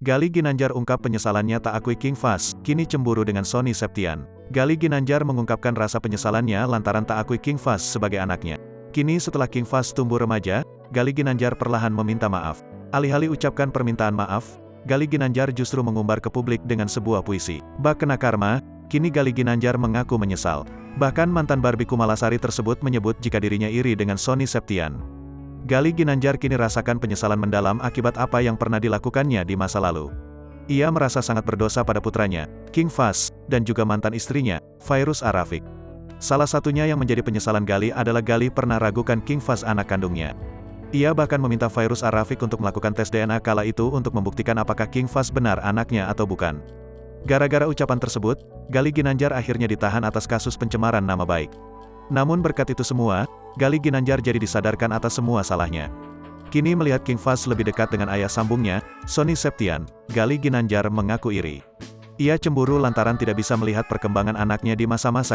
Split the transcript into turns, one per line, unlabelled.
Gali Ginanjar ungkap penyesalannya tak akui King Fahz, kini cemburu dengan Sony Septian. Gali Ginanjar mengungkapkan rasa penyesalannya lantaran tak akui King Fahz sebagai anaknya. Kini setelah King Fahz tumbuh remaja, Gali Ginanjar perlahan meminta maaf. Alih-alih ucapkan permintaan maaf, Gali Ginanjar justru mengumbar ke publik dengan sebuah puisi. Bak kena karma, kini Gali Ginanjar mengaku menyesal. Bahkan mantan Barbie Kumalasari tersebut menyebut jika dirinya iri dengan Sony Septian. Gali Ginanjar kini rasakan penyesalan mendalam akibat apa yang pernah dilakukannya di masa lalu. Ia merasa sangat berdosa pada putranya, King Fahz, dan juga mantan istrinya, Fairuz Arafiq. Salah satunya yang menjadi penyesalan Gali adalah Gali pernah ragukan King Fahz anak kandungnya. Ia bahkan meminta Fairuz Arafiq untuk melakukan tes DNA kala itu untuk membuktikan apakah King Fahz benar anaknya atau bukan. Gara-gara ucapan tersebut, Gali Ginanjar akhirnya ditahan atas kasus pencemaran nama baik. Namun berkat itu semua, Gali Ginanjar jadi disadarkan atas semua salahnya. Kini melihat King Fahz lebih dekat dengan ayah sambungnya, Sony Septian, Gali Ginanjar mengaku iri. Ia cemburu lantaran tidak bisa melihat perkembangan anaknya di masa-masa